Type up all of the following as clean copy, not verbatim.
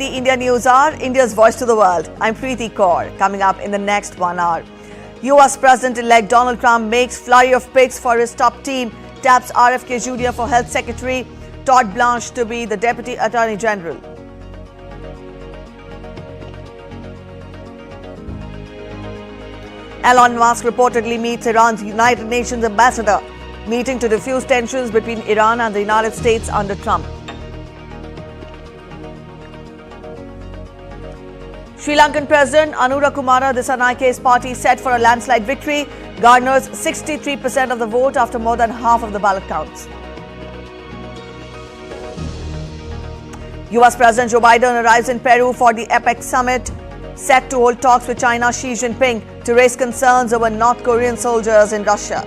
India News Hour, India's voice to the world. I'm Preeti Kaur. Coming up in the next 1 hour. US President-elect Donald Trump makes flurry of picks for his top team, taps RFK Jr. for Health Secretary, Todd Blanche to be the Deputy Attorney General. Elon Musk reportedly meets Iran's United Nations ambassador, meeting to diffuse tensions between Iran and the United States under Trump. Sri Lankan President Anura Kumara Dissanayke's party set for a landslide victory, garners 63% of the vote after more than half of the ballot counts. US President Joe Biden arrives in Peru for the APEC summit, set to hold talks with China's Xi Jinping to raise concerns over North Korean soldiers in Russia.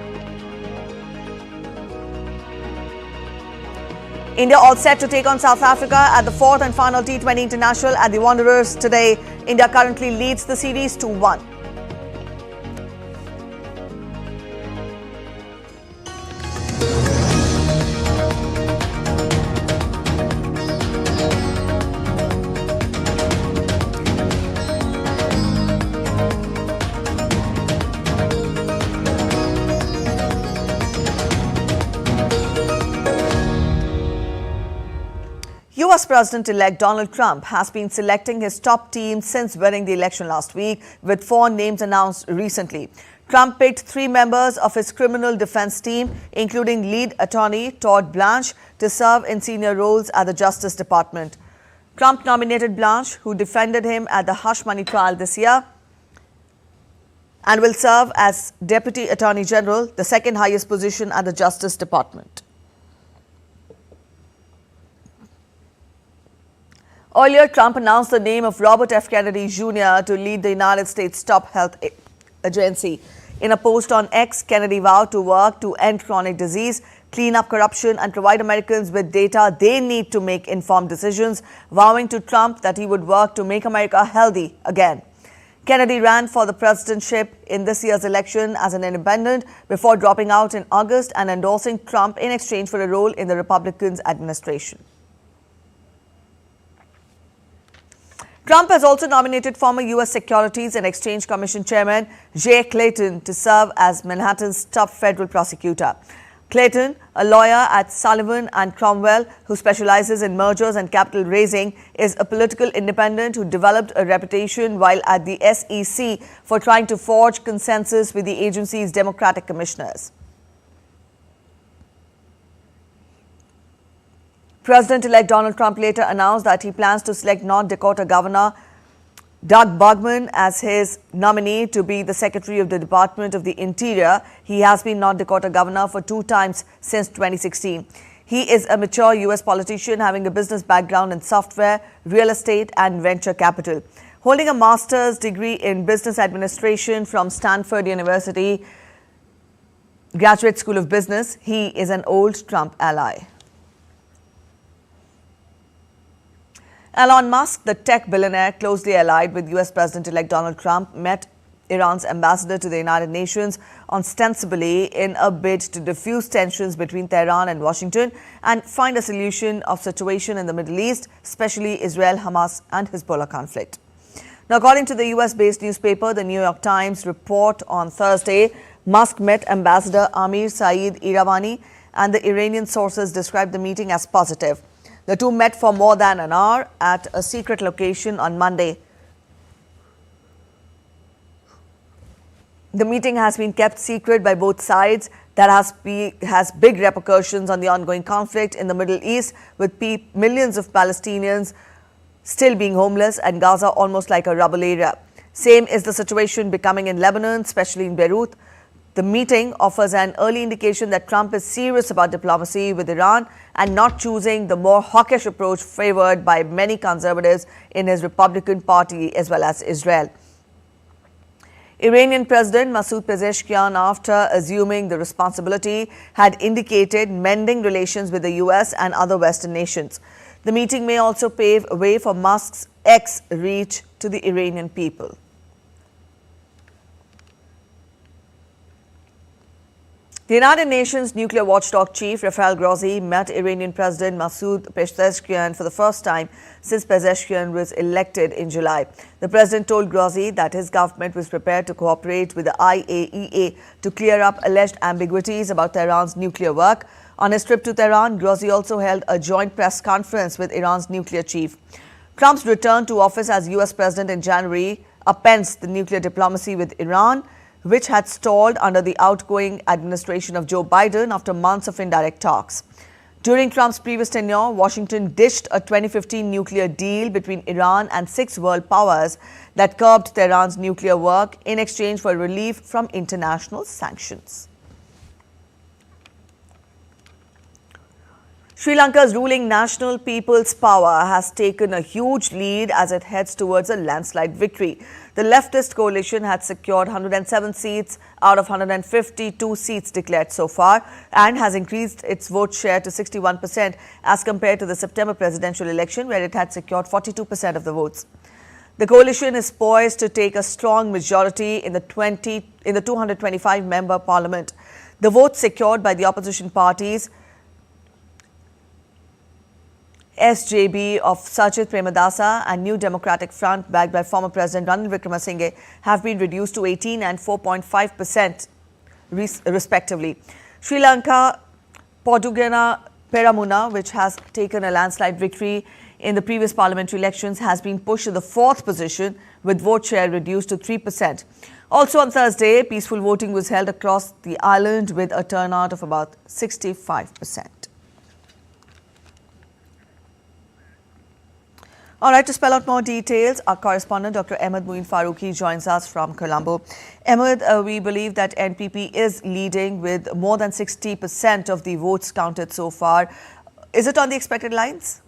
India all set to take on South Africa at the fourth and final T20 International at the Wanderers today. India currently leads the series 2-1. US President-elect Donald Trump has been selecting his top team since winning the election last week, with 4 names announced recently. Trump picked 3 members of his criminal defense team, including lead attorney Todd Blanche, to serve in senior roles at the Justice Department. Trump nominated Blanche, who defended him at the hush money trial this year, and will serve as Deputy Attorney General, the second highest position at the Justice Department. Earlier, Trump announced the name of Robert F. Kennedy Jr. to lead the United States' top health agency. In a post on X, Kennedy vowed to work to end chronic disease, clean up corruption, and provide Americans with data they need to make informed decisions, vowing to Trump that he would work to make America healthy again. Kennedy ran for the presidentship in this year's election as an independent before dropping out in August and endorsing Trump in exchange for a role in the Republican administration. Trump has also nominated former U.S. Securities and Exchange Commission Chairman Jay Clayton to serve as Manhattan's top federal prosecutor. Clayton, a lawyer at Sullivan and Cromwell who specializes in mergers and capital raising, is a political independent who developed a reputation while at the SEC for trying to forge consensus with the agency's Democratic commissioners. President-elect Donald Trump later announced that he plans to select North Dakota Governor Doug Burgum as his nominee to be the Secretary of the Department of the Interior. He has been North Dakota Governor for 2 times since 2016. He is a mature U.S. politician having a business background in software, real estate, and venture capital. Holding a master's degree in business administration from Stanford University Graduate School of Business, he is an old Trump ally. Elon Musk, the tech billionaire closely allied with US President-elect Donald Trump, met Iran's ambassador to the United Nations ostensibly in a bid to diffuse tensions between Tehran and Washington and find a solution of situation in the Middle East, especially Israel, Hamas and Hezbollah conflict. Now, according to the US-based newspaper, the New York Times report on Thursday, Musk met Ambassador Amir Saeed Iravani, and the Iranian sources described the meeting as positive. The two met for more than an hour at a secret location on Monday. The meeting has been kept secret by both sides. That has big repercussions on the ongoing conflict in the Middle East, with millions of Palestinians still being homeless and Gaza almost like a rubble area. Same is the situation becoming in Lebanon, especially in Beirut. The meeting offers an early indication that Trump is serious about diplomacy with Iran and not choosing the more hawkish approach favored by many conservatives in his Republican Party as well as Israel. Iranian President Masoud Pezeshkian, after assuming the responsibility, had indicated mending relations with the US and other Western nations. The meeting may also pave a way for Musk's reach to the Iranian people. The United Nations nuclear watchdog chief Rafael Grossi met Iranian President Masoud Pezeshkian for the first time since Pezeshkian was elected in July. The president told Grossi that his government was prepared to cooperate with the IAEA to clear up alleged ambiguities about Tehran's nuclear work. On his trip to Tehran, Grossi also held a joint press conference with Iran's nuclear chief. Trump's return to office as US president in January upends the nuclear diplomacy with Iran, which had stalled under the outgoing administration of Joe Biden after months of indirect talks. During Trump's previous tenure, Washington dished a 2015 nuclear deal between Iran and 6 world powers that curbed Tehran's nuclear work in exchange for relief from international sanctions. Sri Lanka's ruling National People's Power has taken a huge lead as it heads towards a landslide victory. The leftist coalition had secured 107 seats out of 152 seats declared so far and has increased its vote share to 61% as compared to the September presidential election, where it had secured 42% of the votes. The coalition is poised to take a strong majority in the 225-member parliament. The votes secured by the opposition parties SJB of Sajid Premadasa and New Democratic Front, backed by former President Ranil Wickremesinghe, have been reduced to 18 and 4.5% respectively. Sri Lanka Podugana Peramuna, which has taken a landslide victory in the previous parliamentary elections, has been pushed to the 4th position with vote share reduced to 3%. Also on Thursday, peaceful voting was held across the island with a turnout of about 65%. All right, to spell out more details, our correspondent Dr. Ahmed Muin Farooqi joins us from Colombo. Ahmed, we believe that NPP is leading with more than 60% of the votes counted so far. Is it on the expected lines?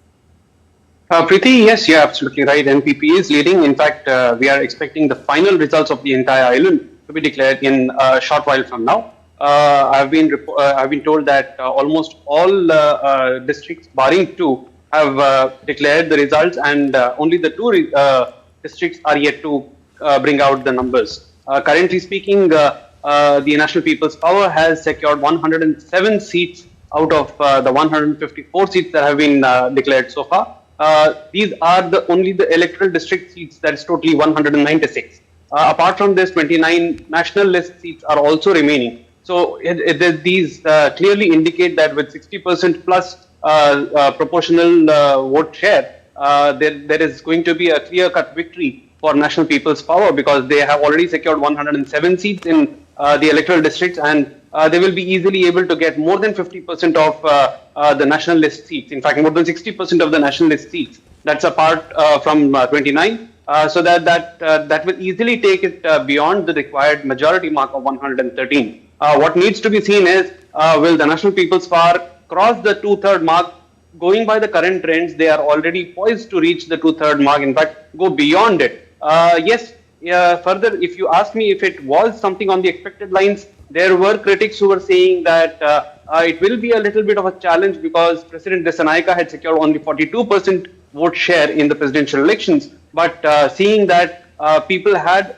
Preeti, yes, you're absolutely right. NPP is leading. In fact, we are expecting the final results of the entire island to be declared in a short while from now. I've been told that almost all districts, barring 2, have declared the results, and only the 2 districts are yet to bring out the numbers. Currently speaking, the National People's Power has secured 107 seats out of the 154 seats that have been declared so far. These are only the electoral district seats, that is totally 196. Apart from this, 29 national list seats are also remaining. So these clearly indicate that with 60% plus proportional vote share, there is going to be a clear-cut victory for National People's Power, because they have already secured 107 seats in the electoral districts, and they will be easily able to get more than 50% of the national list seats. In fact, more than 60% of the national list seats. That's apart from 29. So that will easily take it beyond the required majority mark of 113. What needs to be seen is, will the National People's Power cross the 2/3 mark? Going by the current trends, they are already poised to reach the 2/3 mark, in fact, go beyond it. Yes, further, if you ask me if it was something on the expected lines, there were critics who were saying that it will be a little bit of a challenge, because President Dissanayake had secured only 42% vote share in the presidential elections. But seeing that people had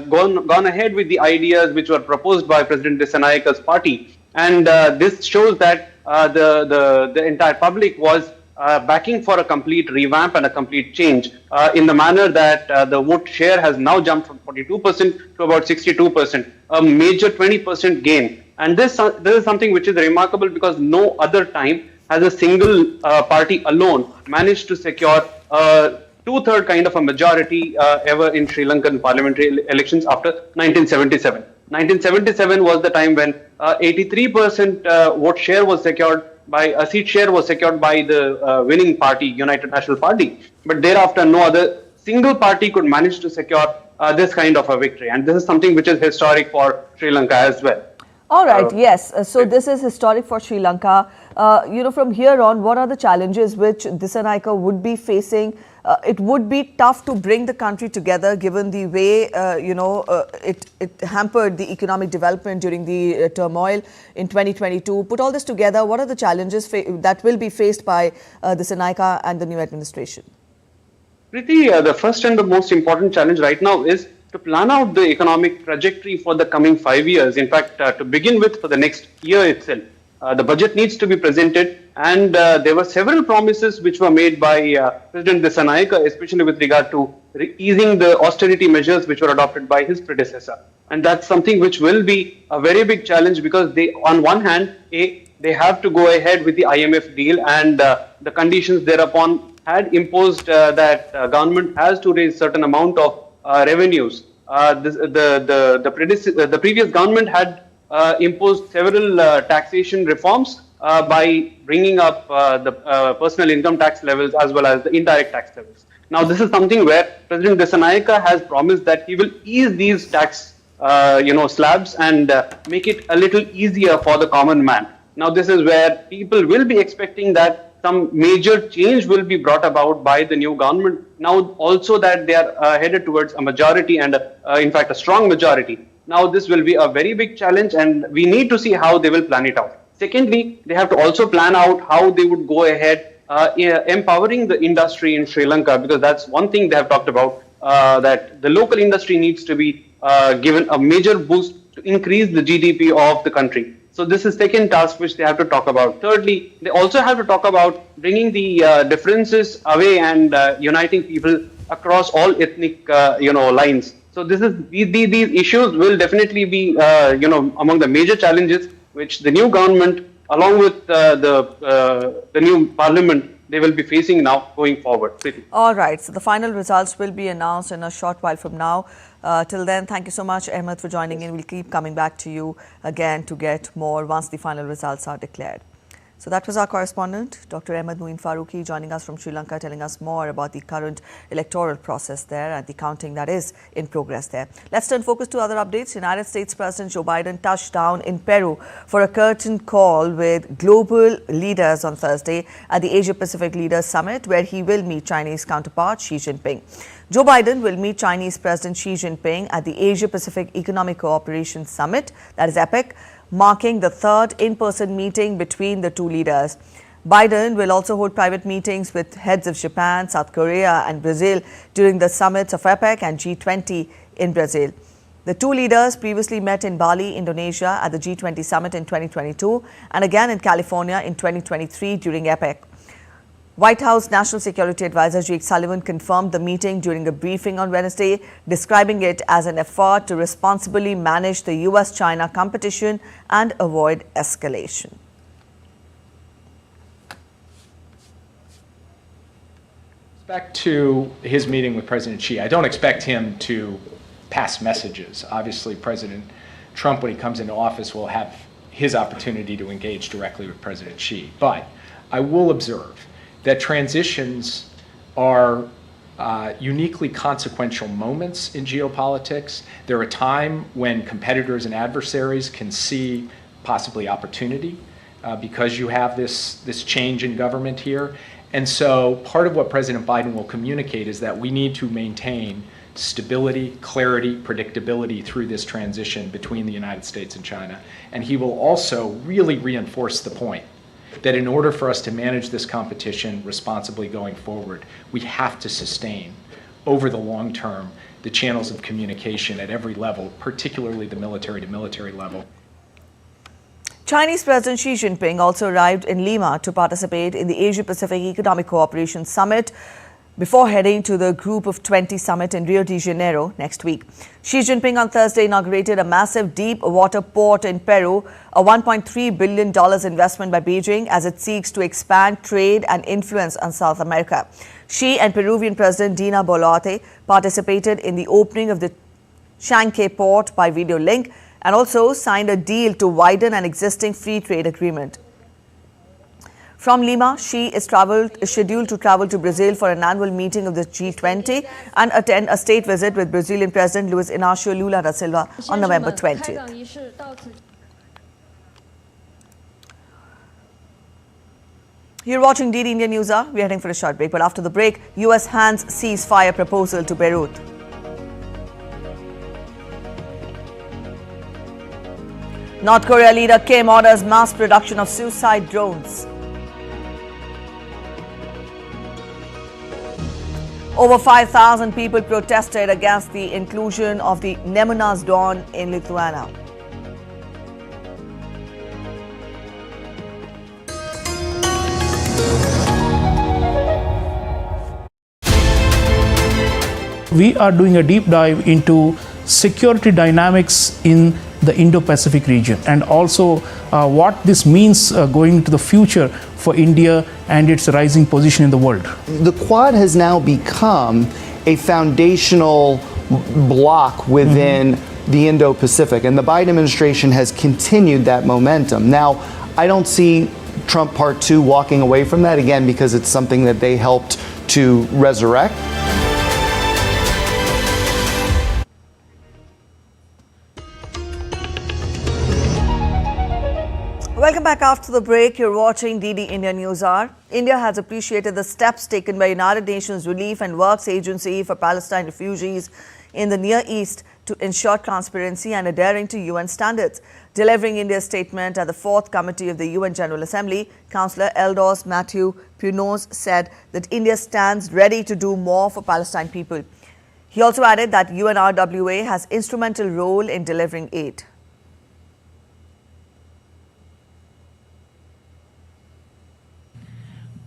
gone ahead with the ideas which were proposed by President Disanayake's party, and this shows that the entire public was backing for a complete revamp and a complete change in the manner that the vote share has now jumped from 42% to about 62%, a major 20% gain. And this is something which is remarkable, because no other time has a single party alone managed to secure 2/3 kind of a majority ever in Sri Lankan parliamentary elections after 1977. 1977 was the time when 83% vote share was secured by a seat share was secured by the winning party, United National Party. But thereafter, no other single party could manage to secure this kind of a victory. And this is something which is historic for Sri Lanka as well. All right, yes. So this is historic for Sri Lanka. From here on, what are the challenges which Dissanayake would be facing? It would be tough to bring the country together, given the way, it hampered the economic development during the turmoil in 2022. Put all this together, what are the challenges that will be faced by Dissanayake and the new administration? Preeti, the first and the most important challenge right now is to plan out the economic trajectory for the coming 5 years. In fact, to begin with, for the next year itself, the budget needs to be presented, and there were several promises which were made by President Dissanayake, especially with regard to easing the austerity measures which were adopted by his predecessor. And that's something which will be a very big challenge, because they, on one hand, they have to go ahead with the IMF deal, and the conditions thereupon had imposed that government has to raise certain amount of revenues. The previous government had imposed several taxation reforms by bringing up the personal income tax levels as well as the indirect tax levels. Now, this is something where President Dissanayake has promised that he will ease these tax slabs and make it a little easier for the common man. Now, this is where people will be expecting that some major change will be brought about by the new government. Now, also that they are headed towards a majority, and in fact a strong majority. Now, this will be a very big challenge, and we need to see how they will plan it out. Secondly, they have to also plan out how they would go ahead empowering the industry in Sri Lanka, because that's one thing they have talked about, that the local industry needs to be given a major boost to increase the GDP of the country. So this is second task which they have to talk about. Thirdly, they also have to talk about bringing the differences away and uniting people across all ethnic lines. So this is these issues will definitely be among the major challenges which the new government, along with the new parliament, they will be facing now going forward. All right. So the final results will be announced in a short while from now. Till then, thank you so much, Ahmed, for joining in. We'll keep coming back to you again to get more once the final results are declared. So that was our correspondent, Dr. Ahmed Muin Farooqi, joining us from Sri Lanka, telling us more about the current electoral process there and the counting that is in progress there. Let's turn focus to other updates. United States President Joe Biden touched down in Peru for a curtain call with global leaders on Thursday at the Asia-Pacific Leaders Summit, where he will meet Chinese counterpart Xi Jinping. Joe Biden will meet Chinese President Xi Jinping at the Asia-Pacific Economic Cooperation Summit, that is APEC, marking the third in-person meeting between the two leaders. Biden will also hold private meetings with heads of Japan, South Korea and Brazil during the summits of APEC and G20 in Brazil. The two leaders previously met in Bali, Indonesia at the G20 summit in 2022 and again in California in 2023 during APEC. White House National Security Advisor Jake Sullivan confirmed the meeting during a briefing on Wednesday, describing it as an effort to responsibly manage the US-China competition and avoid escalation. Back to his meeting with President Xi, I don't expect him to pass messages. Obviously, President Trump, when he comes into office, will have his opportunity to engage directly with President Xi. But I will observe that transitions are uniquely consequential moments in geopolitics. They're a time when competitors and adversaries can see possibly opportunity because you have this change in government here. And so part of what President Biden will communicate is that we need to maintain stability, clarity, predictability through this transition between the United States and China. And he will also really reinforce the point that in order for us to manage this competition responsibly going forward, we have to sustain over the long term the channels of communication at every level, particularly the military-to-military level. Chinese President Xi Jinping also arrived in Lima to participate in the Asia-Pacific Economic Cooperation Summit before heading to the Group of 20 summit in Rio de Janeiro next week. Xi Jinping on Thursday inaugurated a massive deep water port in Peru, a $1.3 billion investment by Beijing as it seeks to expand trade and influence on South America. Xi and Peruvian President Dina Boluarte participated in the opening of the Chanquete port by video link and also signed a deal to widen an existing free trade agreement. From Lima, Xi is scheduled to travel to Brazil for an annual meeting of the G20 and attend a state visit with Brazilian President Luiz Inácio Lula da Silva on November 20th. You're watching DD India News Hour. We're heading for a short break, but after the break, US hands ceasefire proposal to Beirut. North Korea leader Kim orders mass production of suicide drones. Over 5,000 people protested against the inclusion of the Nemunas Dawn in Lithuania. We are doing a deep dive into security dynamics in the Indo-Pacific region and also what this means going into the future for India and its rising position in the world. The Quad has now become a foundational block within the Indo-Pacific, and the Biden administration has continued that momentum. Now, I don't see Trump Part 2 walking away from that, again, because it's something that they helped to resurrect. Welcome back after the break. You're watching DD India News Hour. India has appreciated the steps taken by United Nations Relief and Works Agency for Palestine refugees in the Near East to ensure transparency and adhering to UN standards. Delivering India's statement at the 4th Committee of the UN General Assembly, Councillor Eldors Matthew Punos said that India stands ready to do more for Palestine people. He also added that UNRWA has instrumental role in delivering aid.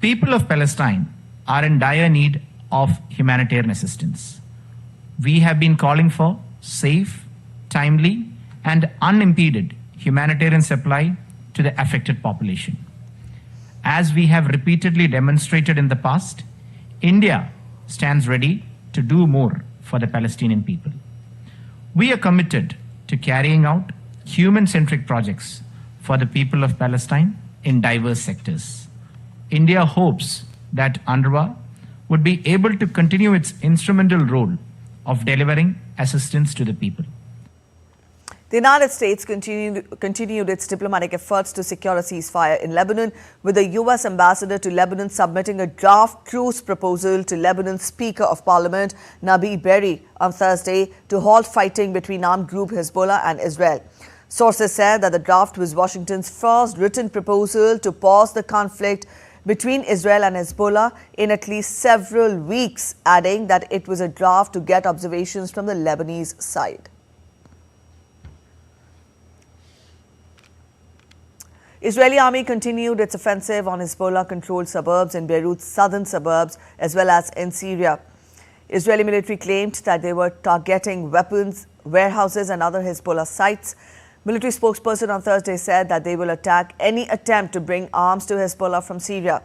People of Palestine are in dire need of humanitarian assistance. We have been calling for safe, timely, and unimpeded humanitarian supply to the affected population. As we have repeatedly demonstrated in the past, India stands ready to do more for the Palestinian people. We are committed to carrying out human-centric projects for the people of Palestine in diverse sectors. India hopes that UNRWA would be able to continue its instrumental role of delivering assistance to the people. The United States continued its diplomatic efforts to secure a ceasefire in Lebanon, with the U.S. ambassador to Lebanon submitting a draft truce proposal to Lebanon's Speaker of Parliament, Nabi Berri, on Thursday to halt fighting between armed group Hezbollah and Israel. Sources said that the draft was Washington's first written proposal to pause the conflict between Israel and Hezbollah in at least several weeks, adding that it was a draft to get observations from the Lebanese side. Israeli army continued its offensive on Hezbollah-controlled suburbs in Beirut's southern suburbs as well as in Syria. Israeli military claimed that they were targeting weapons, warehouses and other Hezbollah sites. Military spokesperson on Thursday said that they will attack any attempt to bring arms to Hezbollah from Syria.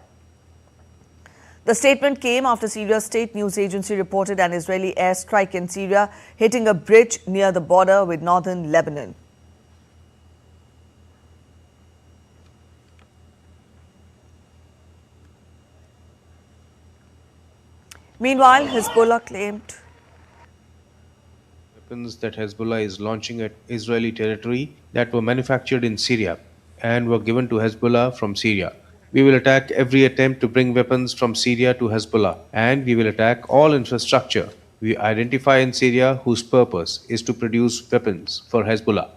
The statement came after Syria's state news agency reported an Israeli airstrike in Syria hitting a bridge near the border with northern Lebanon. Meanwhile, Hezbollah claimed weapons that Hezbollah is launching at Israeli territory that were manufactured in Syria and were given to Hezbollah from Syria. We will attack every attempt to bring weapons from Syria to Hezbollah, and we will attack all infrastructure we identify in Syria whose purpose is to produce weapons for Hezbollah.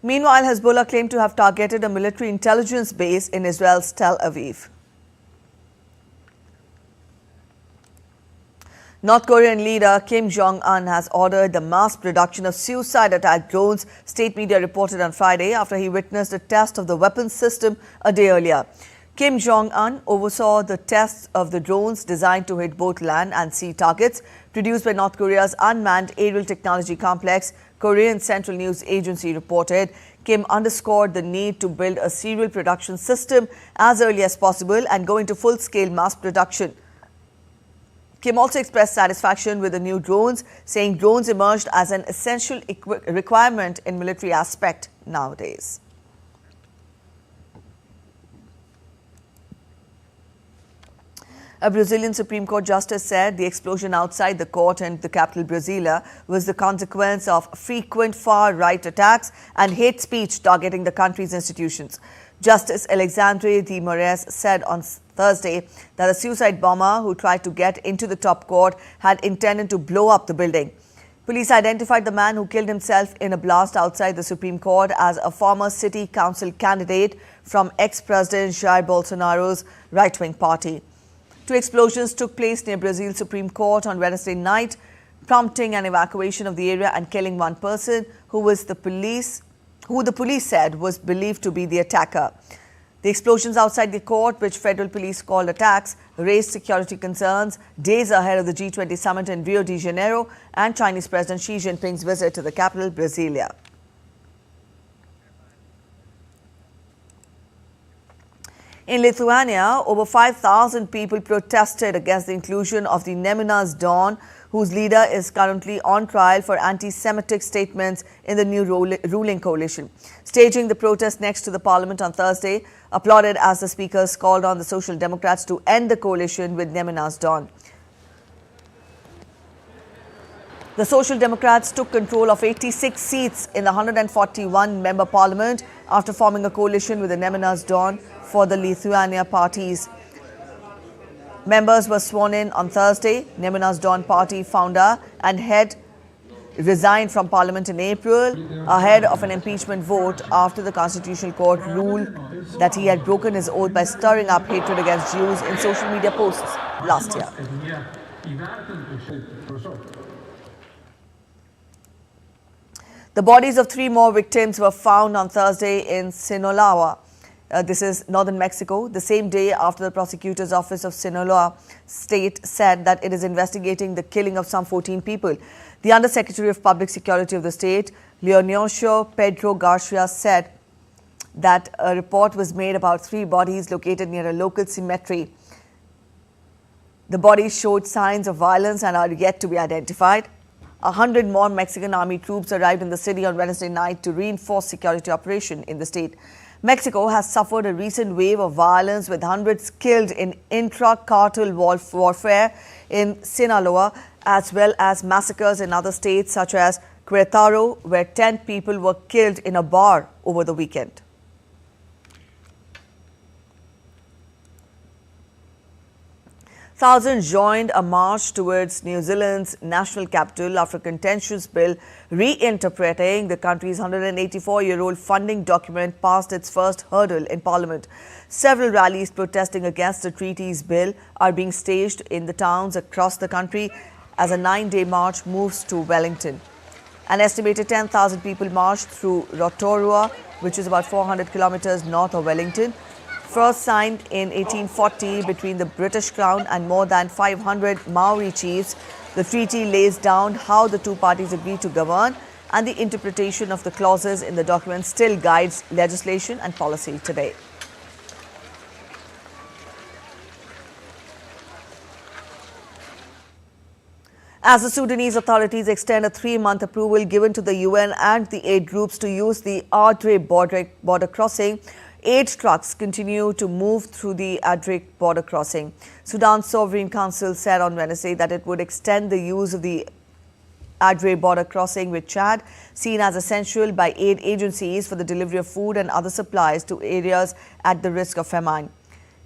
Meanwhile, Hezbollah claimed to have targeted a military intelligence base in Israel's Tel Aviv. North Korean leader Kim Jong-un has ordered the mass production of suicide attack drones, state media reported on Friday, after he witnessed a test of the weapons system a day earlier. Kim Jong-un oversaw the tests of the drones designed to hit both land and sea targets produced by North Korea's unmanned aerial technology complex, Korean Central News Agency reported. Kim underscored the need to build a serial production system as early as possible and go into full-scale mass production. Kim also expressed satisfaction with the new drones, saying drones emerged as an essential requirement in military aspect nowadays. A Brazilian Supreme Court justice said the explosion outside the court in the capital Brasilia was the consequence of frequent far-right attacks and hate speech targeting the country's institutions. Justice Alexandre de Moraes said on Thursday that a suicide bomber who tried to get into the top court had intended to blow up the building. Police identified the man who killed himself in a blast outside the Supreme Court as a former city council candidate from ex-president Jair Bolsonaro's right-wing party. Two explosions took place near Brazil's Supreme Court on Wednesday night, prompting an evacuation of the area and killing one person who the police said was believed to be the attacker. The explosions outside the court, which federal police called attacks, raised security concerns days ahead of the G20 summit in Rio de Janeiro and Chinese President Xi Jinping's visit to the capital, Brasilia. In Lithuania, over 5,000 people protested against the inclusion of the Nemunas Dawn, whose leader is currently on trial for anti-Semitic statements in the new ruling coalition. Staging the protest next to the parliament on Thursday, applauded as the speakers called on the Social Democrats to end the coalition with Nemunas Dawn. The Social Democrats took control of 86 seats in the 141-member parliament after forming a coalition with the Nemunas Dawn for the Lithuania parties. Members were sworn in on Thursday. Nemunas Dawn party founder and head resigned from parliament in April ahead of an impeachment vote after the Constitutional Court ruled that he had broken his oath by stirring up hatred against Jews in social media posts last year. The bodies of 3 more victims were found on Thursday in Sinaloa. This is northern Mexico, the same day after the prosecutor's office of Sinaloa state said that it is investigating the killing of some 14 people. The Undersecretary of Public Security of the state, Leoncio Pedro Garcia, said that a report was made about 3 bodies located near a local cemetery. The bodies showed signs of violence and are yet to be identified. 100 more Mexican army troops arrived in the city on Wednesday night to reinforce security operation in the state. Mexico has suffered a recent wave of violence with hundreds killed in intra-cartel warfare in Sinaloa, as well as massacres in other states such as Querétaro, where 10 people were killed in a bar over the weekend. Thousands joined a march towards New Zealand's national capital after a contentious bill reinterpreting the country's 184-year-old funding document passed its first hurdle in Parliament. Several rallies protesting against the treaty's bill are being staged in the towns across the country as a 9-day march moves to Wellington. An estimated 10,000 people marched through Rotorua, which is about 400 kilometers north of Wellington. First signed in 1840 between the British Crown and more than 500 Maori chiefs, the treaty lays down how the 2 parties agree to govern, and the interpretation of the clauses in the document still guides legislation and policy today. As the Sudanese authorities extend a 3-month approval given to the UN and the aid groups to use the Adre border crossing, 8 trucks continue to move through the Adre border crossing. Sudan's Sovereign Council said on Wednesday that it would extend the use of the Adre border crossing with Chad, seen as essential by aid agencies for the delivery of food and other supplies to areas at the risk of famine.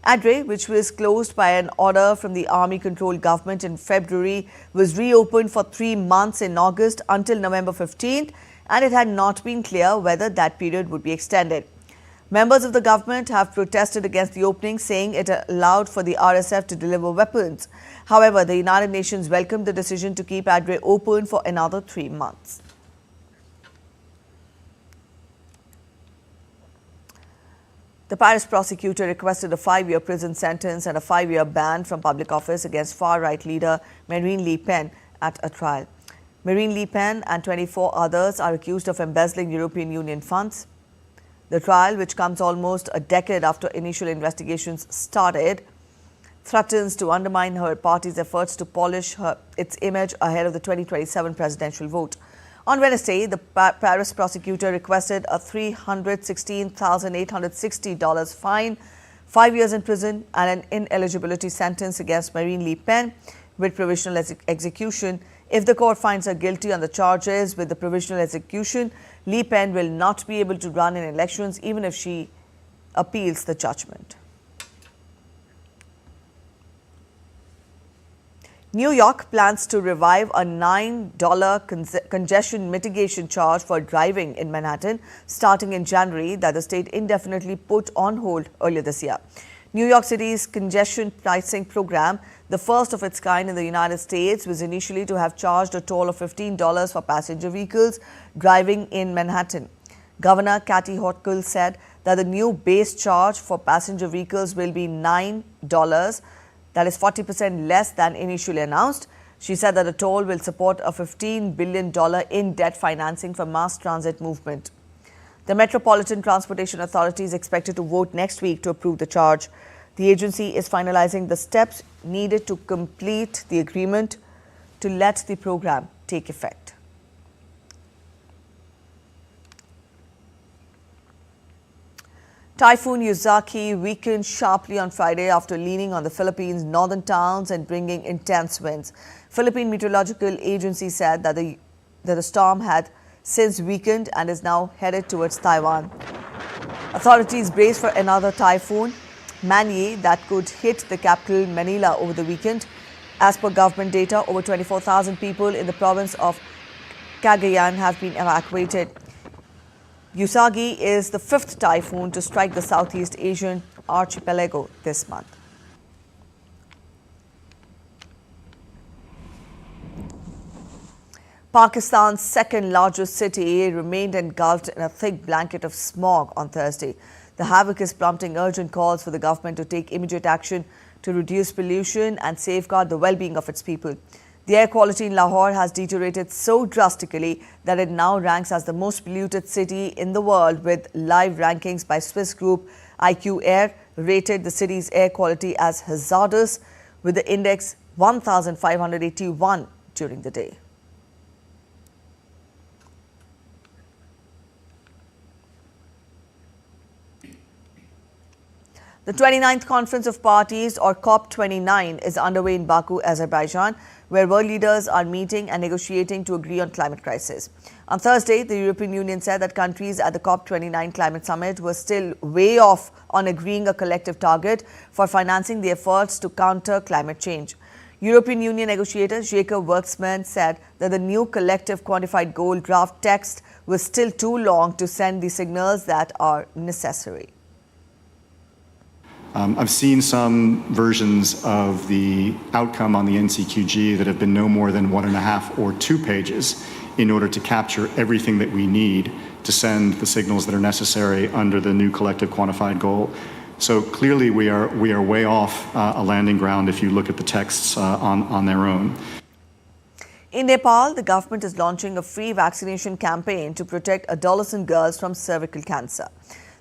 Adre, which was closed by an order from the army-controlled government in February, was reopened for 3 months in August until November 15th, and it had not been clear whether that period would be extended. Members of the government have protested against the opening, saying it allowed for the RSF to deliver weapons. However, the United Nations welcomed the decision to keep Adre open for another 3 months. The Paris prosecutor requested a 5-year prison sentence and a 5-year ban from public office against far-right leader Marine Le Pen at a trial. Marine Le Pen and 24 others are accused of embezzling European Union funds. The trial, which comes almost a decade after initial investigations started, threatens to undermine her party's efforts to polish its image ahead of the 2027 presidential vote. On Wednesday, the Paris prosecutor requested a $316,860 fine, 5 years in prison, and an ineligibility sentence against Marine Le Pen with provisional execution. If the court finds her guilty on the charges with the provisional execution, Le Pen will not be able to run in elections even if she appeals the judgment. New York plans to revive a $9 congestion mitigation charge for driving in Manhattan starting in January that the state indefinitely put on hold earlier this year. New York City's congestion pricing program, the first of its kind in the United States, was initially to have charged a toll of $15 for passenger vehicles driving in Manhattan. Governor Kathy Hochul said that the new base charge for passenger vehicles will be $9, that is 40% less than initially announced. She said that the toll will support a $15 billion in-debt financing for mass transit movement. The Metropolitan Transportation Authority is expected to vote next week to approve the charge. The agency is finalizing the steps needed to complete the agreement to let the program take effect. Typhoon Yuzaki weakened sharply on Friday after leaning on the Philippines' northern towns and bringing intense winds. Philippine Meteorological Agency said that the storm had since weakened and is now headed towards Taiwan. Authorities brace for another typhoon, Manny, that could hit the capital Manila over the weekend. As per government data, over 24,000 people in the province of Cagayan have been evacuated. Yuzaki is the fifth typhoon to strike the Southeast Asian archipelago this month. Pakistan's second largest city remained engulfed in a thick blanket of smog on Thursday. The havoc is prompting urgent calls for the government to take immediate action to reduce pollution and safeguard the well-being of its people. The air quality in Lahore has deteriorated so drastically that it now ranks as the most polluted city in the world, with live rankings by Swiss group IQ Air rated the city's air quality as hazardous, with the index 1,581 during the day. The 29th Conference of Parties, or COP29, is underway in Baku, Azerbaijan, where world leaders are meeting and negotiating to agree on climate crisis. On Thursday, the European Union said that countries at the COP29 climate summit were still way off on agreeing a collective target for financing the efforts to counter climate change. European Union negotiator Jacob Worksman said that the new collective quantified goal draft text was still too long to send the signals that are necessary. I've seen some versions of the outcome on the NCQG that have been no more than 1.5 or 2 pages in order to capture everything that we need to send the signals that are necessary under the new collective quantified goal. So clearly we are way off a landing ground if you look at the texts on their own. In Nepal, the government is launching a free vaccination campaign to protect adolescent girls from cervical cancer.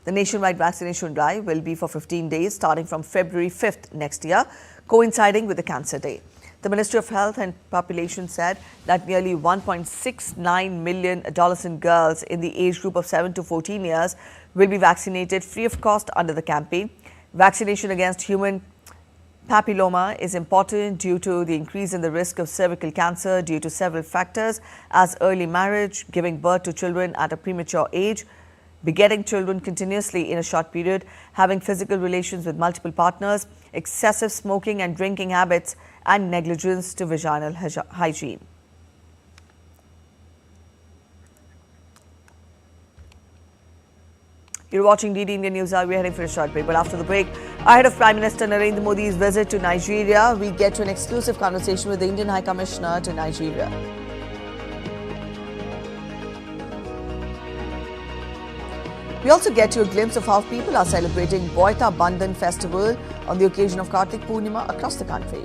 The nationwide vaccination drive will be for 15 days starting from February 5th next year, coinciding with the Cancer Day. The Ministry of Health and Population said that nearly 1.69 million adolescent girls in the age group of 7 to 14 years will be vaccinated free of cost under the campaign. Vaccination against human papilloma is important due to the increase in the risk of cervical cancer due to several factors, as early marriage, giving birth to children at a premature age, begetting children continuously in a short period, having physical relations with multiple partners, excessive smoking and drinking habits, and negligence to vaginal hygiene. You're watching DD Indian News. We're heading for a short break, but after the break, ahead of Prime Minister Narendra Modi's visit to Nigeria, we get to an exclusive conversation with the Indian High Commissioner to Nigeria. We also get you a glimpse of how people are celebrating Boita Bandhan festival on the occasion of Kartik Purnima across the country.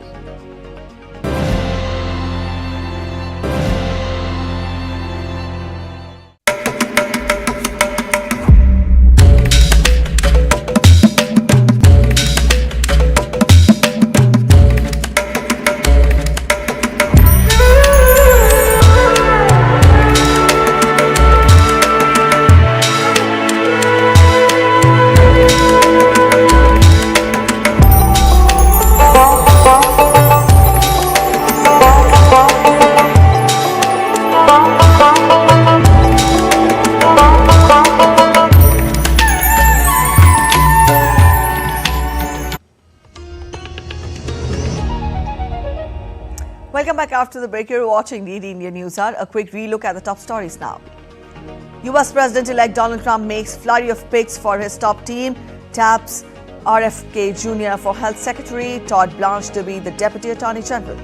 Welcome back after the break. You're watching DD Indian News Hour. A quick relook at the top stories now. US President-elect Donald Trump makes flurry of picks for his top team, taps RFK Jr. for Health Secretary, Todd Blanche to be the Deputy Attorney General.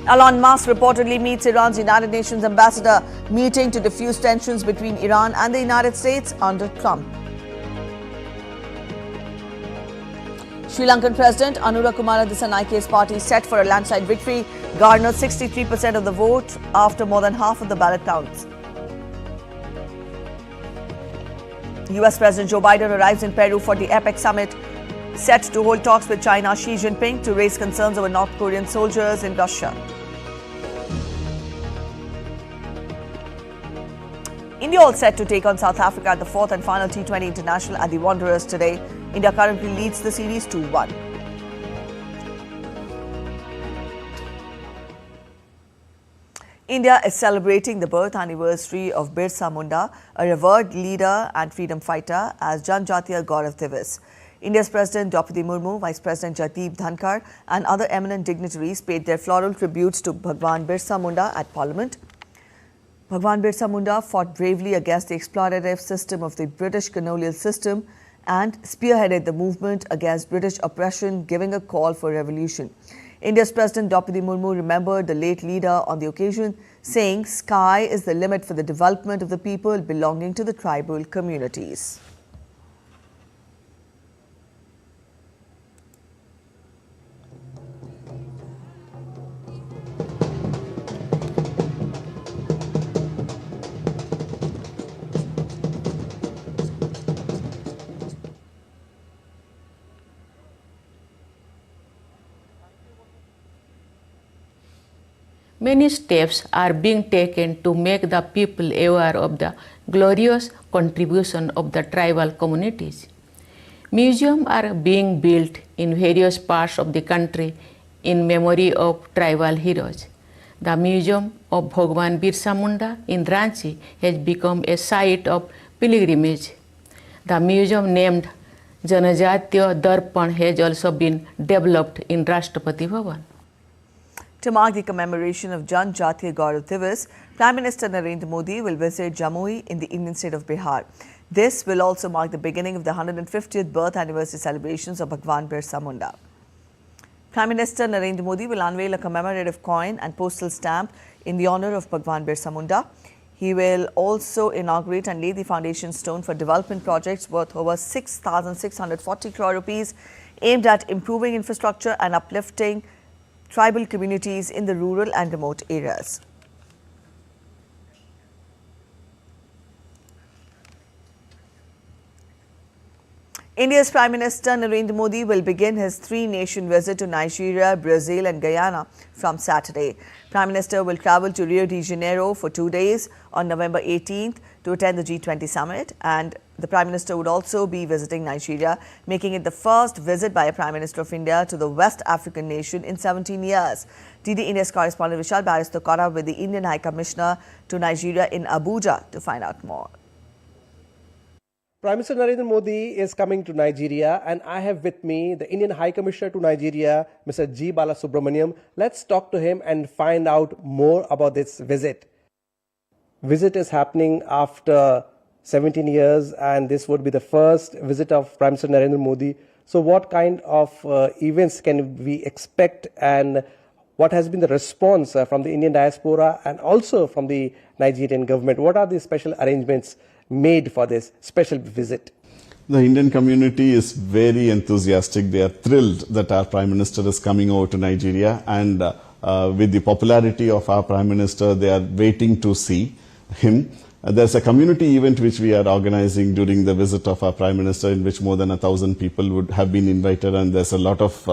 Elon Musk reportedly meets Iran's United Nations ambassador, meeting to diffuse tensions between Iran and the United States under Trump. Sri Lankan President Anura Kumara Dissanayke's party set for a landslide victory, garnered 63% of the vote after more than half of the ballot counts. US President Joe Biden arrives in Peru for the APEC summit, set to hold talks with China's Xi Jinping to raise concerns over North Korean soldiers in Russia. India all set to take on South Africa at the fourth and final T20 International at the Wanderers today. India currently leads the series 2-1. India is celebrating the birth anniversary of Birsa Munda, a revered leader and freedom fighter, as Janjatiya Gaurav Divas. India's President Draupadi Murmu, Vice President Jagdeep Dhankar and other eminent dignitaries paid their floral tributes to Bhagwan Birsa Munda at Parliament. Bhagwan Birsa Munda fought bravely against the exploitative system of the British colonial system and spearheaded the movement against British oppression, giving a call for revolution. India's President Draupadi Murmu remembered the late leader on the occasion, saying, "Sky is the limit for the development of the people belonging to the tribal communities." Many steps are being taken to make the people aware of the glorious contribution of the tribal communities. Museums are being built in various parts of the country in memory of tribal heroes. The Museum of Bhagwan Birsa Munda in Ranchi has become a site of pilgrimage. The museum named Janajatiya Darpan has also been developed in Rashtrapati Bhavan. To mark the commemoration of Janjatiya Gaurav Divas, Prime Minister Narendra Modi will visit Jamui in the Indian state of Bihar. This will also mark the beginning of the 150th birth anniversary celebrations of Bhagwan Birsa Munda. Prime Minister Narendra Modi will unveil a commemorative coin and postal stamp in the honor of Bhagwan Birsa Munda. He will also inaugurate and lay the foundation stone for development projects worth over 6,640 crore rupees aimed at improving infrastructure and uplifting tribal communities in the rural and remote areas. India's Prime Minister Narendra Modi will begin his three-nation visit to Nigeria, Brazil and Guyana from Saturday. Prime Minister will travel to Rio de Janeiro for 2 days on November 18th to attend the G20 summit, and the Prime Minister would also be visiting Nigeria, making it the first visit by a Prime Minister of India to the West African nation in 17 years. DD India's correspondent Vishal Barrister caught up with the Indian High Commissioner to Nigeria in Abuja to find out more. Prime Minister Narendra Modi is coming to Nigeria, and I have with me the Indian High Commissioner to Nigeria, Mr. G. Balasubramaniam. Let's talk to him and find out more about this visit. Visit is happening after 17 years, and this would be the first visit of Prime Minister Narendra Modi. So what kind of events can we expect, and what has been the response from the Indian diaspora and also from the Nigerian government? What are the special arrangements made for this special visit? The Indian community is very enthusiastic. They are thrilled that our Prime Minister is coming over to Nigeria, and with the popularity of our Prime Minister, they are waiting to see him. There's a community event which we are organizing during the visit of our Prime Minister, in which more than 1,000 people would have been invited, and there's a lot of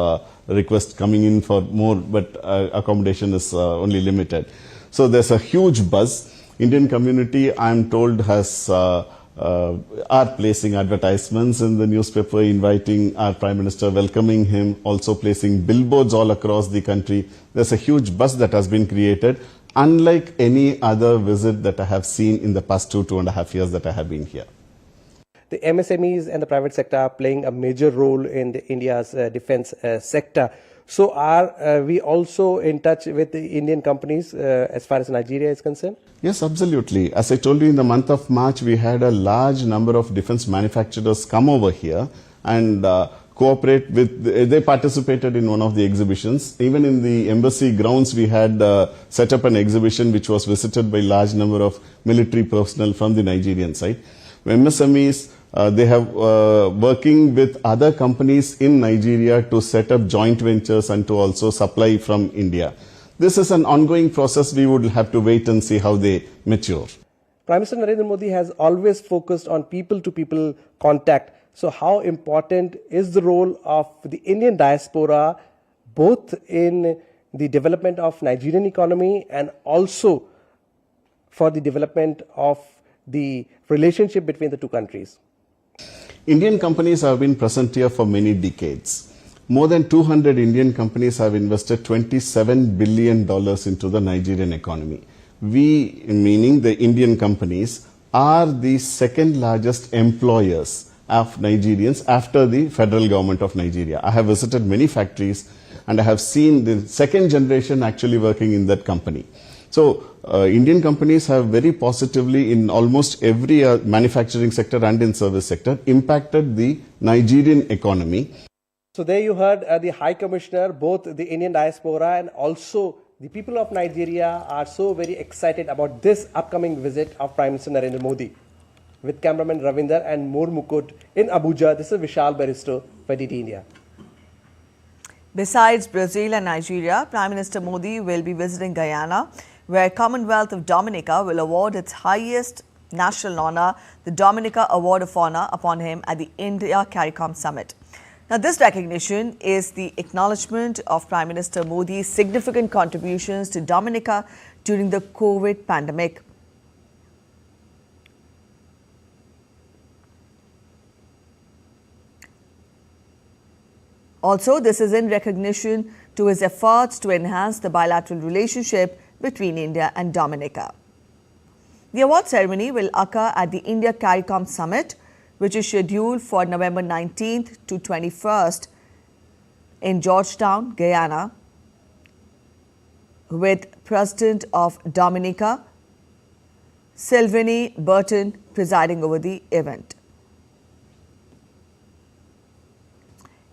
requests coming in for more, but accommodation is only limited. So there's a huge buzz. Indian community, I'm told, are placing advertisements in the newspaper inviting our Prime Minister, welcoming him, also placing billboards all across the country. There's a huge buzz that has been created, unlike any other visit that I have seen in the past 2.5 years that I have been here. The MSMEs and the private sector are playing a major role in India's defense sector. So are we also in touch with the Indian companies as far as Nigeria is concerned? Yes, absolutely. As I told you, in the month of March, we had a large number of defense manufacturers come over here and cooperate with, they participated in one of the exhibitions. Even in the embassy grounds, we had set up an exhibition which was visited by large number of military personnel from the Nigerian side. MSMEs, they have working with other companies in Nigeria to set up joint ventures and to also supply from India. This is an ongoing process. We would have to wait and see how they mature. Prime Minister Narendra Modi has always focused on people-to-people contact. So how important is the role of the Indian diaspora both in the development of Nigerian economy and also for the development of the relationship between the two countries? Indian companies have been present here for many decades. More than 200 Indian companies have invested $27 billion into the Nigerian economy. We, meaning the Indian companies, are the second largest employers of Nigerians after the federal government of Nigeria. I have visited many factories and I have seen the second generation actually working in that company. So, Indian companies have very positively in almost every manufacturing sector and in service sector impacted the Nigerian economy. So there you heard the High Commissioner, both the Indian diaspora and also the people of Nigeria are so very excited about this upcoming visit of Prime Minister Narendra Modi. With cameraman Ravinder and Moor Mukut in Abuja, this is Vishal Baristo for DT India. Besides Brazil and Nigeria, Prime Minister Modi will be visiting Guyana, where Commonwealth of Dominica will award its highest national honor, the Dominica Award of Honor, upon him at the India CARICOM Summit. Now, this recognition is the acknowledgement of Prime Minister Modi's significant contributions to Dominica during the COVID pandemic. Also, this is in recognition to his efforts to enhance the bilateral relationship between India and Dominica. The award ceremony will occur at the India CARICOM Summit, which is scheduled for November 19th to 21st in Georgetown, Guyana, with President of Dominica, Sylvanie Burton, presiding over the event.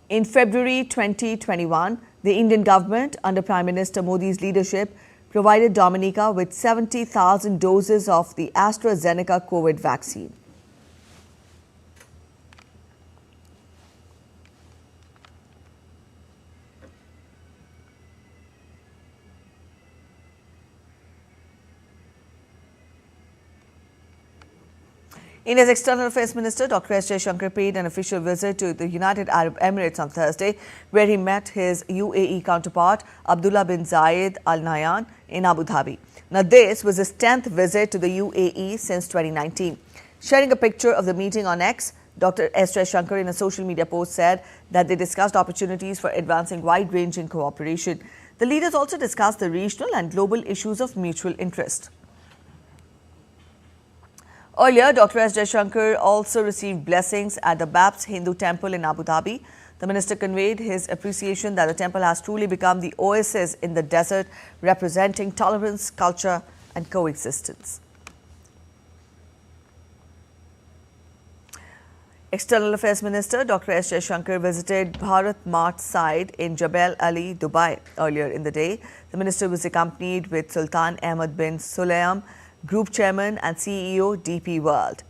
In February 2021, the Indian government, under Prime Minister Modi's leadership, provided Dominica with 70,000 doses of the AstraZeneca COVID vaccine. India's External Affairs Minister Dr. S. Jaishankar paid an official visit to the United Arab Emirates on Thursday, where he met his UAE counterpart Abdullah bin Zayed Al Nahyan in Abu Dhabi. Now, this was his 10th visit to the UAE since 2019. Sharing a picture of the meeting on X, Dr. S. Jaishankar in a social media post said that they discussed opportunities for advancing wide-ranging cooperation. The leaders also discussed the regional and global issues of mutual interest. Earlier, Dr. S. Jaishankar also received blessings at the Babs Hindu Temple in Abu Dhabi. The minister conveyed his appreciation that the temple has truly become the oasis in the desert, representing tolerance, culture, and coexistence. External Affairs Minister Dr. S. Jaishankar visited Bharat Mart site in Jebel Ali, Dubai earlier in the day. The minister was accompanied with Sultan Ahmed bin Sulayem, Group Chairman and CEO DP World.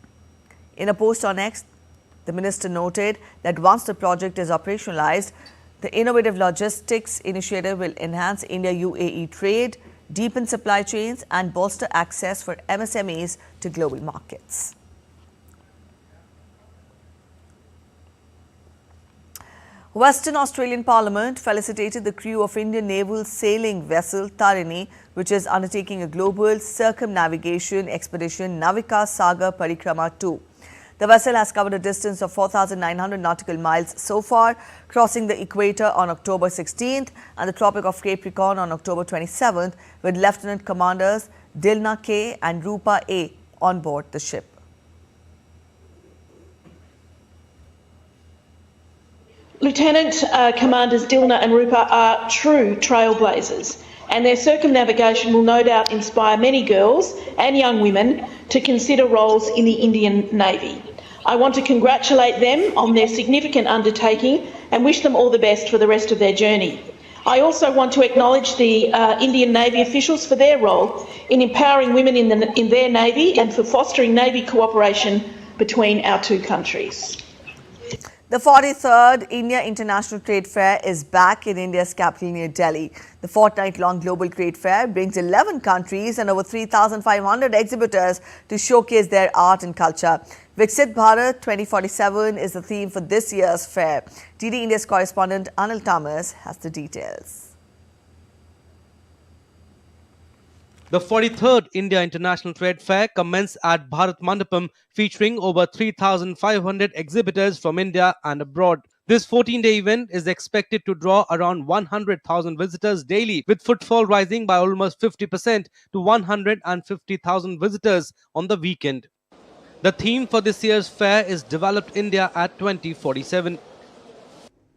In a post on X, the minister noted that once the project is operationalized, the innovative logistics initiative will enhance India-UAE trade, deepen supply chains and bolster access for MSMEs to global markets. Western Australian Parliament felicitated the crew of Indian naval sailing vessel Tarini, which is undertaking a global circumnavigation expedition Navika Sagar Parikrama 2. The vessel has covered a distance of 4,900 nautical miles so far, crossing the equator on October 16th and the Tropic of Capricorn on October 27th, with Lieutenant Commanders Dilna K and Rupa A on board the ship. Lieutenant Commanders Dilna and Rupa are true trailblazers, and their circumnavigation will no doubt inspire many girls and young women to consider roles in the Indian Navy. I want to congratulate them on their significant undertaking and wish them all the best for the rest of their journey. I also want to acknowledge the Indian Navy officials for their role in empowering women in their Navy and for fostering Navy cooperation between our two countries. The 43rd India International Trade Fair is back in India's capital New Delhi. The fortnight-long global trade fair brings 11 countries and over 3,500 exhibitors to showcase their art and culture. Viksit Bharat 2047 is the theme for this year's fair. DD India's correspondent Anil Thomas has the details. The 43rd India International Trade Fair commenced at Bharat Mandapam, featuring over 3,500 exhibitors from India and abroad. This 14-day event is expected to draw around 100,000 visitors daily, with footfall rising by almost 50% to 150,000 visitors on the weekend. The theme for this year's fair is Developed India at 2047.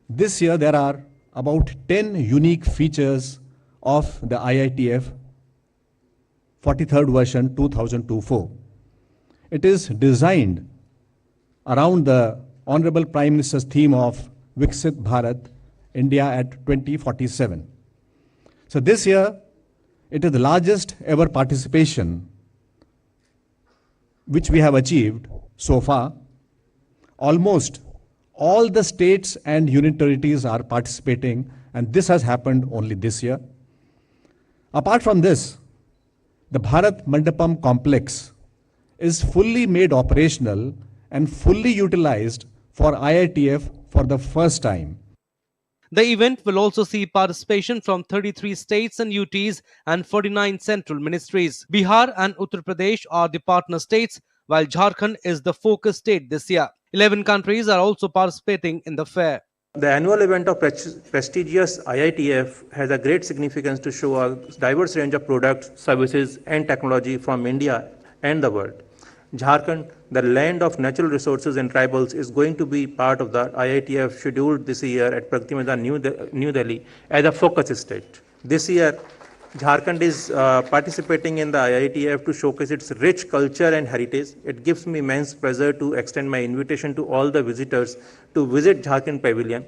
This year there are about 10 unique features of the IITF 43rd version 2024. It is designed around the Honorable Prime Minister's theme of Viksit Bharat, India at 2047. So this year, it is the largest ever participation which we have achieved so far. Almost all the states and union territories are participating, and this has happened only this year. Apart from this, the Bharat Mandapam complex is fully made operational and fully utilized for IITF for the first time. The event will also see participation from 33 states and UTs and 49 central ministries. Bihar and Uttar Pradesh are the partner states, while Jharkhand is the focus state this year. 11 countries are also participating in the fair. The annual event of prestigious IITF has a great significance to show a diverse range of products, services and technology from India and the world. Jharkhand, the land of natural resources and tribals, is going to be part of the IITF scheduled this year at Pragati Maidan, New Delhi as a focus state. This year, Jharkhand is participating in the IITF to showcase its rich culture and heritage. It gives me immense pleasure to extend my invitation to all the visitors to visit Jharkhand Pavilion.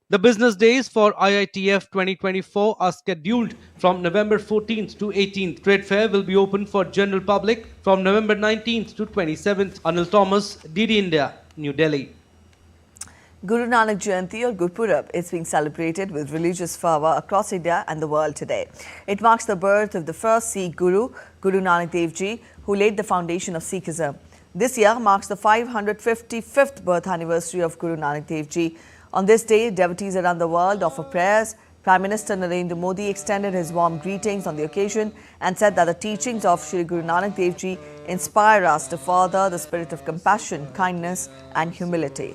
The business days for IITF 2024 are scheduled from November 14th to 18th. Trade fair will be open for general public from November 19th to 27th. Anil Thomas, DD India, New Delhi. Guru Nanak Jayanti or Gurpurab is being celebrated with religious fervour across India and the world today. It marks the birth of the first Sikh Guru, Guru Nanak Dev Ji, who laid the foundation of Sikhism. This year marks the 555th birth anniversary of Guru Nanak Dev Ji. On this day, devotees around the world offer prayers. Prime Minister Narendra Modi extended his warm greetings on the occasion and said that the teachings of Shri Guru Nanak Dev Ji inspire us to further the spirit of compassion, kindness and humility.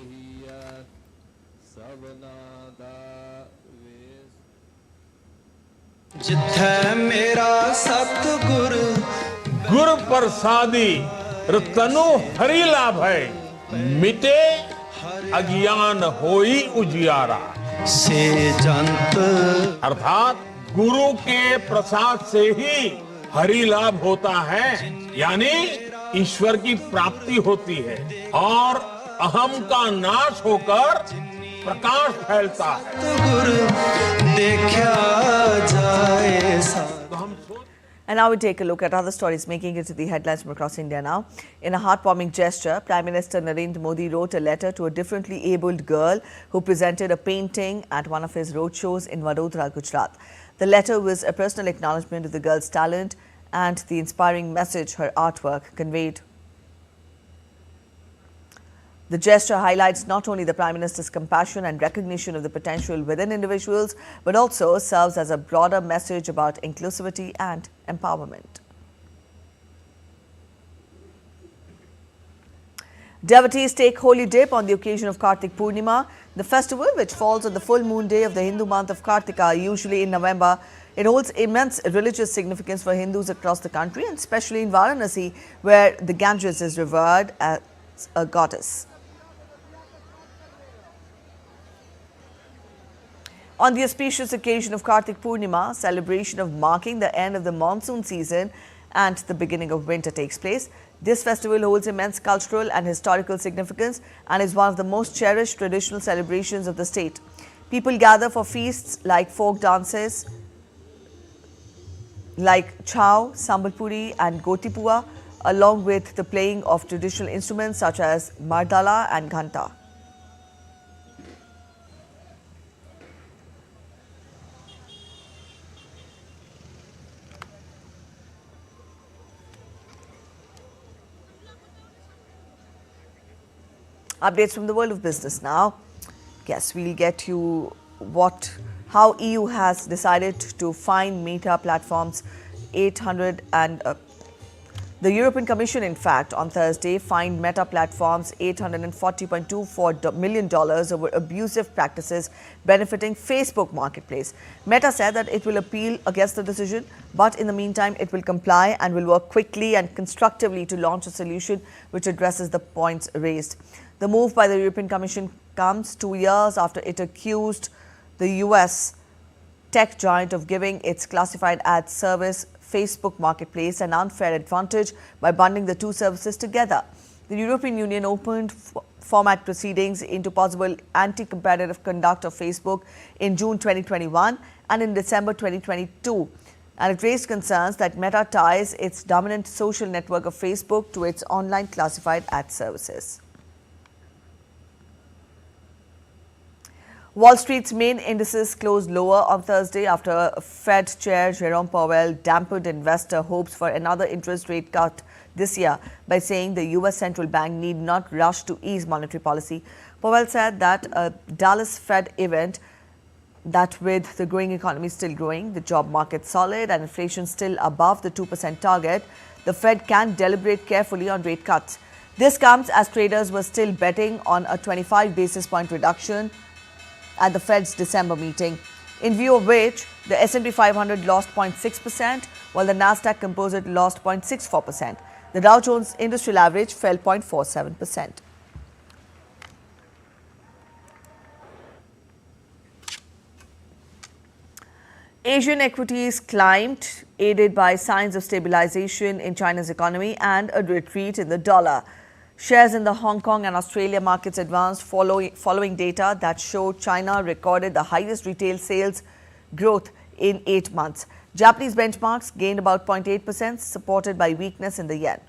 गुर प्रसादी रतनु हरि लाभ है मिटे अज्ञान होई उजियारा से जंत अर्थात गुरु के प्रसाद से ही हरि लाभ होता है, यानी ईश्वर की प्राप्ति होती है और अहम का नाश होकर प्रकाश फैलता है। देखा जाए And now we take a look at other stories making it to the headlines from across India now. In a heartwarming gesture, Prime Minister Narendra Modi wrote a letter to a differently abled girl who presented a painting at one of his roadshows in Vadodara, Gujarat. The letter was a personal acknowledgement of the girl's talent and the inspiring message her artwork conveyed. The gesture highlights not only the Prime Minister's compassion and recognition of the potential within individuals, but also serves as a broader message about inclusivity and empowerment. Devotees take holy dip on the occasion of Kartik Purnima. The festival, which falls on the full moon day of the Hindu month of Kartika, usually in November, it holds immense religious significance for Hindus across the country, and especially in Varanasi, where the Ganges is revered as a goddess. On the auspicious occasion of Kartik Purnima, celebration of marking the end of the monsoon season and the beginning of winter takes place. This festival holds immense cultural and historical significance and is one of the most cherished traditional celebrations of the state. People gather for feasts like folk dances like Chau, Sambalpuri and Gotipua, along with the playing of traditional instruments such as Mardala and Ghanta. Updates from the world of business now. Yes, we'll get you how EU has decided to fine Meta platforms 800 and the European Commission, in fact, on Thursday fined Meta platforms $840.24 million over abusive practices benefiting Facebook Marketplace. Meta said that it will appeal against the decision, but in the meantime, it will comply and will work quickly and constructively to launch a solution which addresses the points raised. The move by the European Commission comes 2 years after it accused the US tech giant of giving its classified ad service Facebook Marketplace an unfair advantage by bundling the two services together. The European Union opened format proceedings into possible anti-competitive conduct of Facebook in June 2021 and in December 2022. And it raised concerns that Meta ties its dominant social network of Facebook to its online classified ad services. Wall Street's main indices closed lower on Thursday after Fed Chair Jerome Powell dampened investor hopes for another interest rate cut this year by saying the U.S. central bank need not rush to ease monetary policy. Powell said that a Dallas Fed event that with the growing economy still growing, the job market solid and inflation still above the 2% target, the Fed can deliberate carefully on rate cuts. This comes as traders were still betting on a 25 basis point reduction at the Fed's December meeting, in view of which the S&P 500 lost 0.6%, while the Nasdaq Composite lost 0.64%. The Dow Jones Industrial Average fell 0.47%. Asian equities climbed, aided by signs of stabilization in China's economy and a retreat in the dollar. Shares in the Hong Kong and Australia markets advanced following data that showed China recorded the highest retail sales growth in 8 months. Japanese benchmarks gained about 0.8%, supported by weakness in the yen.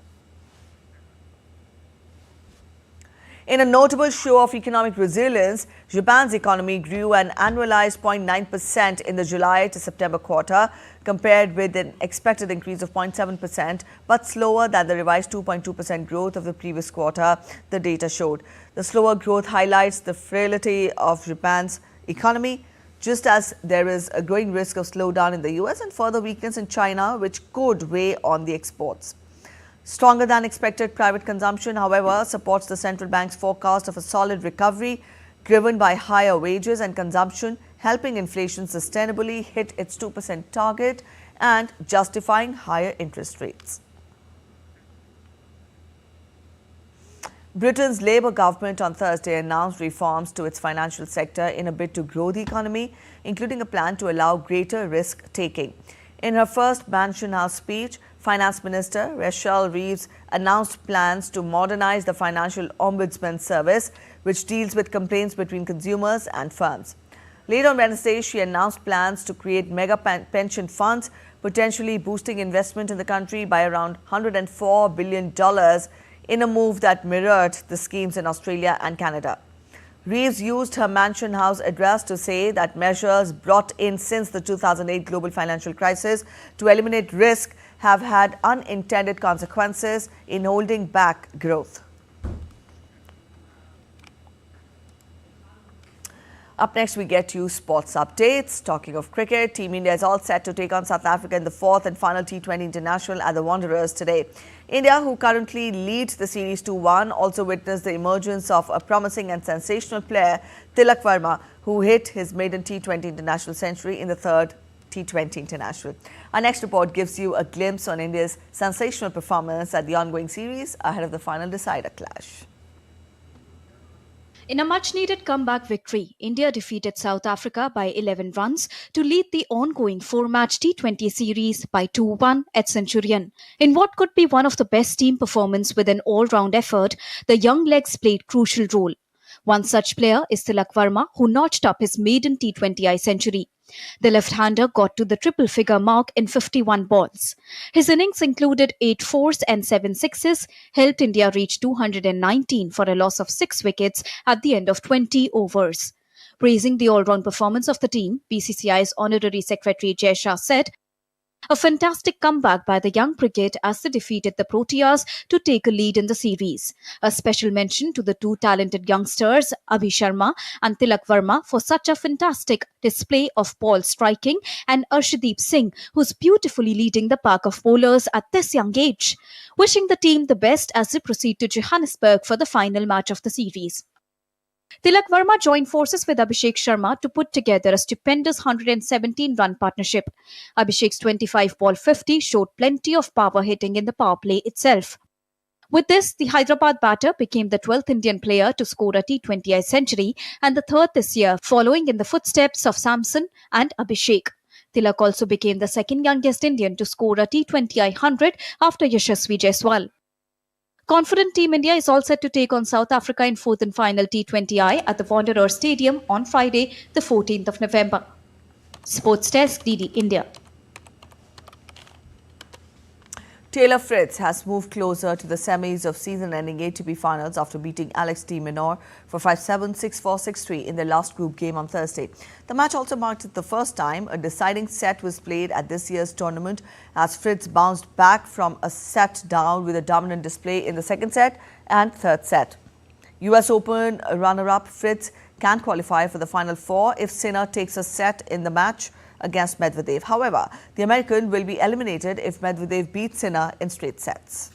In a notable show of economic resilience, Japan's economy grew an annualized 0.9% in the July to September quarter, compared with an expected increase of 0.7%, but slower than the revised 2.2% growth of the previous quarter, the data showed. The slower growth highlights the frailty of Japan's economy, just as there is a growing risk of slowdown in the US and further weakness in China, which could weigh on the exports. Stronger than expected private consumption, however, supports the central bank's forecast of a solid recovery driven by higher wages and consumption, helping inflation sustainably hit its 2% target and justifying higher interest rates. Britain's Labour government on Thursday announced reforms to its financial sector in a bid to grow the economy, including a plan to allow greater risk-taking. In her first Mansion House speech, Finance Minister Rachel Reeves announced plans to modernize the Financial Ombudsman Service, which deals with complaints between consumers and firms. Later on Wednesday, she announced plans to create mega pension funds, potentially boosting investment in the country by around $104 billion in a move that mirrored the schemes in Australia and Canada. Reeves used her Mansion House address to say that measures brought in since the 2008 global financial crisis to eliminate risk have had unintended consequences in holding back growth. Up next, we get you sports updates. Talking of cricket, Team India is all set to take on South Africa in the fourth and final T20 International at the Wanderers today. India, who currently leads the series 2-1, also witnessed the emergence of a promising and sensational player, Tilak Verma, who hit his maiden T20 International century in the third T20 International. Our next report gives you a glimpse on India's sensational performance at the ongoing series ahead of the final decider clash. In a much-needed comeback victory, India defeated South Africa by 11 runs to lead the ongoing 4-match T20 series by 2-1 at Centurion. In what could be one of the best team performances with an all-round effort, the young legs played crucial role. One such player is Tilak Varma, who notched up his maiden T20I century. The left-hander got to the triple-figure mark in 51 balls. His innings included 8 fours and 7 sixes, helped India reach 219 for a loss of 6 wickets at the end of 20 overs. Praising the all-round performance of the team, BCCI's Honorary Secretary Jay Shah said, "A fantastic comeback by the young brigade as they defeated the Proteas to take a lead in the series. A special mention to the two talented youngsters, Abhi Sharma and Tilak Varma, for such a fantastic display of ball striking, and Arshdeep Singh, who's beautifully leading the pack of bowlers at this young age. Wishing the team the best as they proceed to Johannesburg for the final match of the series." Tilak Varma joined forces with Abhishek Sharma to put together a stupendous 117-run partnership. Abhishek's 25-ball 50 showed plenty of power hitting in the power play itself. With this, the Hyderabad batter became the 12th Indian player to score a T20I century and the 3rd this year, following in the footsteps of Samson and Abhishek. Tilak also became the 2nd youngest Indian to score a T20I 100 after Yashasvi Jaiswal. Confident Team India is all set to take on South Africa in 4th and final T20I at the Wanderers Stadium on Friday, the 14th of November. Sports Desk, DD India. Taylor Fritz has moved closer to the semis of season-ending ATP finals after beating Alex de Minaur for 5-7, 6-4, 6-3 in their last group game on Thursday. The match also marked the first time a deciding set was played at this year's tournament, as Fritz bounced back from a set down with a dominant display in the second set and third set. US Open runner-up Fritz can qualify for the Final Four if Sinner takes a set in the match against Medvedev. However, the American will be eliminated if Medvedev beats Sinner in straight sets.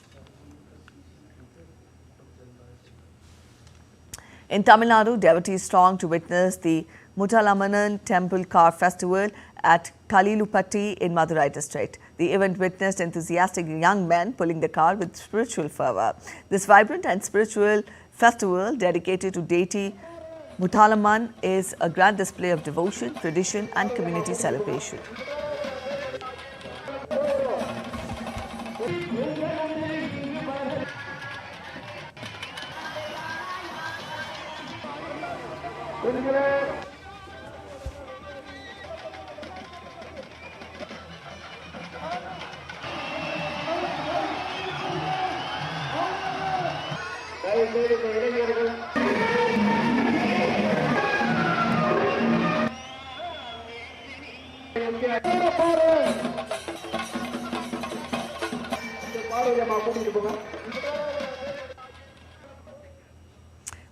In Tamil Nadu, devotees thronged to witness the Mutalamanan Temple Car Festival at Kalilupatti in Madurai district. The event witnessed enthusiastic young men pulling the car with spiritual fervor. This vibrant and spiritual festival dedicated to deity Muthalaman is a grand display of devotion, tradition and community celebration.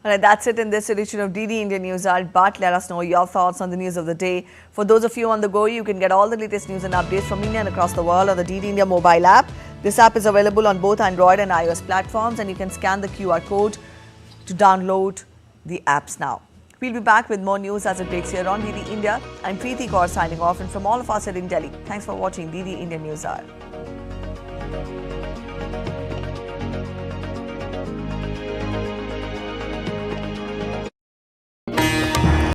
Alright, that's it in this edition of DD India News Hour. But let us know your thoughts on the news of the day. For those of you on the go, you can get all the latest news and updates from India and across the world on the DD India mobile app. This app is available on both Android and iOS platforms, and you can scan the QR code to download the apps now. We'll be back with more news as it breaks here on DD India. I'm Preeti Kaur signing off, and from all of us at in Delhi, thanks for watching DD India News Hour.